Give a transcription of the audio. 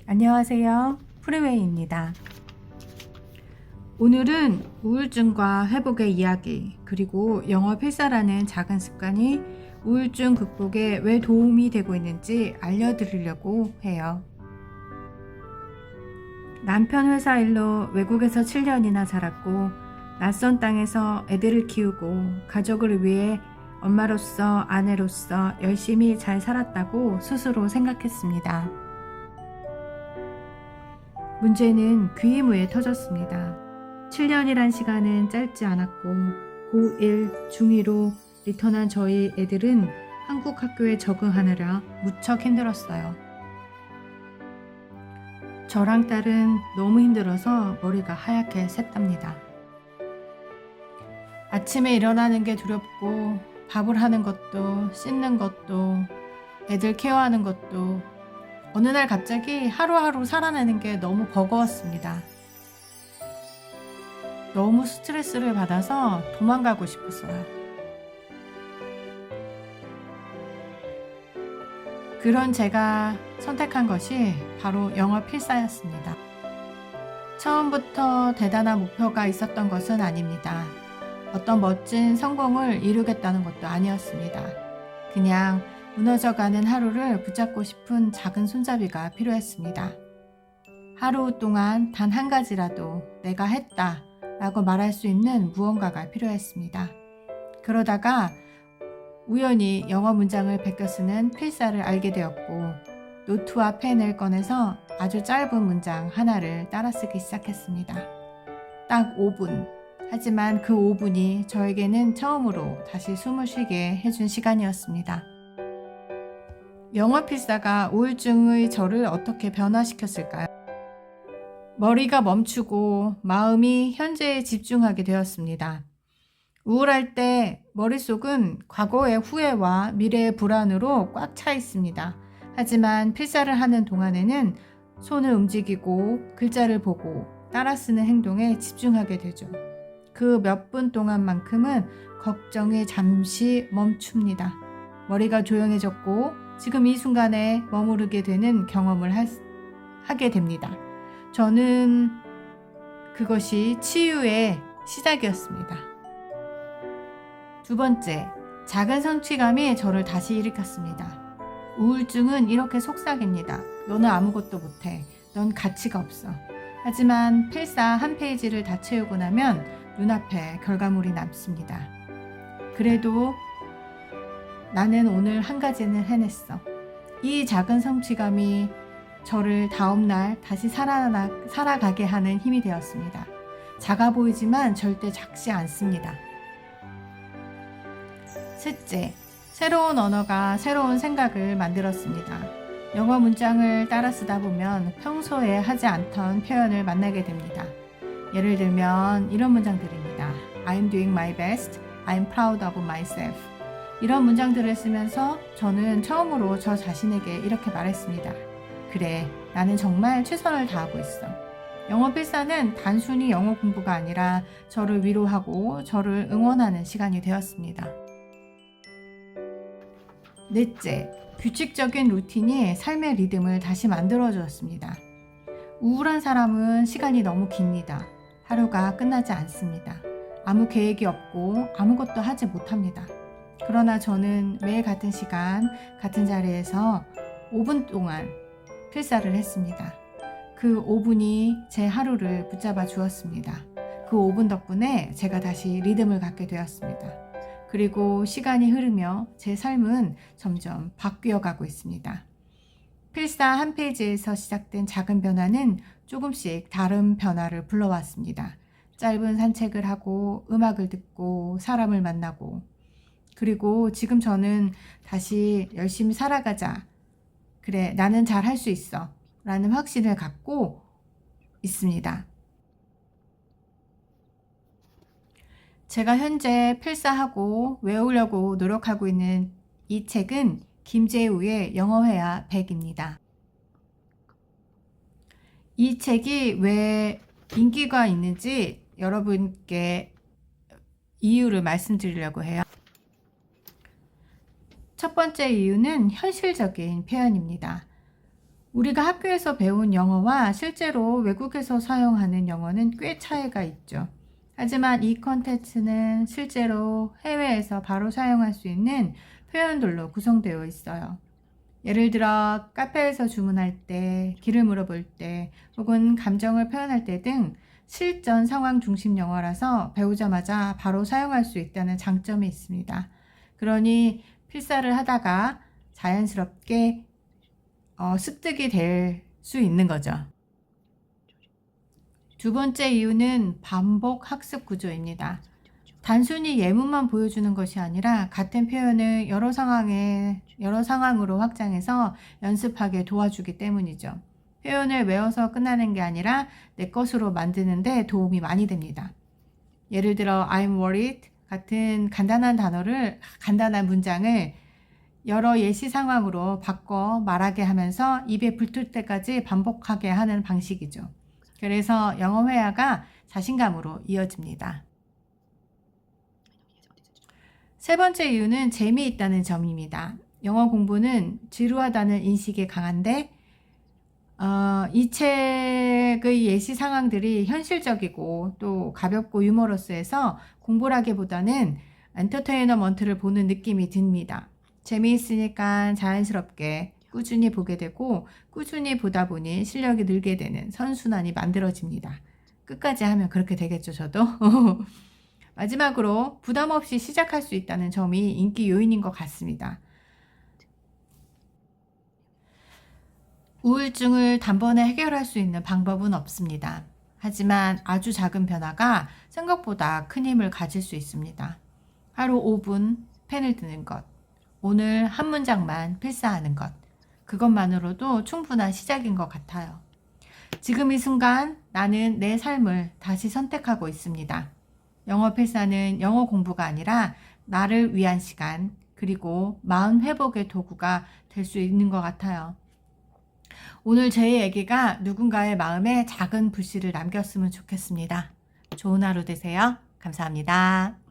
안녕하세요. 프리웨이입니다. 오늘은 우울증과 회복의 이야기, 그리고 영어 필사라는 작은 습관이 우울증 극복에 왜 도움이 되고 있는지 알려드리려고 해요. 남편 회사 일로 외국에서 7년이나 살았고, 낯선 땅에서 애들을 키우고 가족을 위해 엄마로서 아내로서 열심히 잘 살았다고 스스로 생각했습니다. 문제는 귀이무에 터졌습니다. 7년이란 시간은 짧지 않았고 고1, 중2로 리턴한 저희 애들은 한국 학교에 적응하느라 무척 힘들었어요. 저랑 딸은 너무 힘들어서 머리가 하얗게 샜답니다. 아침에 일어나는 게 두렵고 밥을 하는 것도 씻는 것도 애들 케어하는 것도 어느 날 갑자기 하루하루 살아내는 게 너무 버거웠습니다. 너무 스트레스를 받아서 도망가고 싶었어요. 그런 제가 선택한 것이 바로 영어 필사였습니다. 처음부터 대단한 목표가 있었던 것은 아닙니다. 어떤 멋진 성공을 이루겠다는 것도 아니었습니다. 그냥 무너져가는 하루를 붙잡고 싶은 작은 손잡이가 필요했습니다. 하루 동안 단 한 가지라도 내가 했다 라고 말할 수 있는 무언가가 필요했습니다. 그러다가 우연히 영어 문장을 베껴 쓰는 필사를 알게 되었고, 노트와 펜을 꺼내서 아주 짧은 문장 하나를 따라 쓰기 시작했습니다. 딱 5분. 하지만 그 5분이 저에게는 처음으로 다시 숨을 쉬게 해준 시간이었습니다. 영어 필사가 우울증의 저를 어떻게 변화시켰을까요? 머리가 멈추고 마음이 현재에 집중하게 되었습니다. 우울할 때 머릿속은 과거의 후회와 미래의 불안으로 꽉 차 있습니다. 하지만 필사를 하는 동안에는 손을 움직이고 글자를 보고 따라 쓰는 행동에 집중하게 되죠. 그 몇 분 동안만큼은 걱정이 잠시 멈춥니다. 머리가 조용해졌고 지금 이 순간에 머무르게 되는 경험을 하게 됩니다. 저는 그것이 치유의 시작이었습니다. 두 번째, 작은 성취감이 저를 다시 일으켰습니다. 우울증은 이렇게 속삭입니다. 너는 아무것도 못해. 넌 가치가 없어. 하지만 필사 한 페이지를 다 채우고 나면 눈앞에 결과물이 남습니다. 그래도 나는 오늘 한 가지는 해냈어. 이 작은 성취감이 저를 다음날 다시 살아가게 하는 힘이 되었습니다. 작아 보이지만 절대 작지 않습니다. 셋째, 새로운 언어가 새로운 생각을 만들었습니다. 영어 문장을 따라 쓰다 보면 평소에 하지 않던 표현을 만나게 됩니다. 예를 들면 이런 문장들입니다. I'm doing my best. I'm proud of myself. 이런 문장들을 쓰면서 저는 처음으로 저 자신에게 이렇게 말했습니다. 그래, 나는 정말 최선을 다하고 있어. 영어 필사는 단순히 영어 공부가 아니라 저를 위로하고 저를 응원하는 시간이 되었습니다. 넷째, 규칙적인 루틴이 삶의 리듬을 다시 만들어 주었습니다. 우울한 사람은 시간이 너무 깁니다. 하루가 끝나지 않습니다. 아무 계획이 없고 아무것도 하지 못합니다. 그러나 저는 매일 같은 시간, 같은 자리에서 5분 동안 필사를 했습니다. 그 5분이 제 하루를 붙잡아 주었습니다. 그 5분 덕분에 제가 다시 리듬을 갖게 되었습니다. 그리고 시간이 흐르며 제 삶은 점점 바뀌어 가고 있습니다. 필사 한 페이지에서 시작된 작은 변화는 조금씩 다른 변화를 불러왔습니다. 짧은 산책을 하고 음악을 듣고 사람을 만나고, 그리고 지금 저는 다시 열심히 살아가자. 그래, 나는 잘 할 수 있어. 라는 확신을 갖고 있습니다. 제가 현재 필사하고 외우려고 노력하고 있는 이 책은 김재우의 영어회화 100입니다. 이 책이 왜 인기가 있는지 여러분께 이유를 말씀드리려고 해요. 첫 번째 이유는 현실적인 표현입니다. 우리가 학교에서 배운 영어와 실제로 외국에서 사용하는 영어는 꽤 차이가 있죠. 하지만 이 컨텐츠는 실제로 해외에서 바로 사용할 수 있는 표현들로 구성되어 있어요. 예를 들어 카페에서 주문할 때, 길을 물어볼 때, 혹은 감정을 표현할 때 등 실전 상황 중심 영어라서 배우자마자 바로 사용할 수 있다는 장점이 있습니다. 그러니 필사를 하다가 자연스럽게 습득이 될 수 있는 거죠. 두 번째 이유는 반복 학습 구조입니다. 단순히 예문만 보여주는 것이 아니라 같은 표현을 여러 상황으로 확장해서 연습하게 도와주기 때문이죠. 표현을 외워서 끝나는 게 아니라 내 것으로 만드는데 도움이 많이 됩니다. 예를 들어 I'm worried 같은 간단한 문장을 여러 예시 상황으로 바꿔 말하게 하면서 입에 붙을 때까지 반복하게 하는 방식이죠. 그래서 영어 회화가 자신감으로 이어집니다. 세 번째 이유는 재미있다는 점입니다. 영어 공부는 지루하다는 인식이 강한데 이 책의 예시 상황들이 현실적이고 또 가볍고 유머러스해서 공부를 하기보다는 엔터테이너먼트를 보는 느낌이 듭니다. 재미있으니까 자연스럽게 꾸준히 보게 되고 꾸준히 보다 보니 실력이 늘게 되는 선순환이 만들어집니다. 끝까지 하면 그렇게 되겠죠, 저도. 마지막으로 부담 없이 시작할 수 있다는 점이 인기 요인인 것 같습니다. 우울증을 단번에 해결할 수 있는 방법은 없습니다. 하지만 아주 작은 변화가 생각보다 큰 힘을 가질 수 있습니다. 하루 5분 펜을 드는 것, 오늘 한 문장만 필사하는 것, 그것만으로도 충분한 시작인 것 같아요. 지금 이 순간 나는 내 삶을 다시 선택하고 있습니다. 영어 필사는 영어 공부가 아니라 나를 위한 시간, 그리고 마음 회복의 도구가 될 수 있는 것 같아요. 오늘 제 얘기가 누군가의 마음에 작은 불씨를 남겼으면 좋겠습니다. 좋은 하루 되세요. 감사합니다.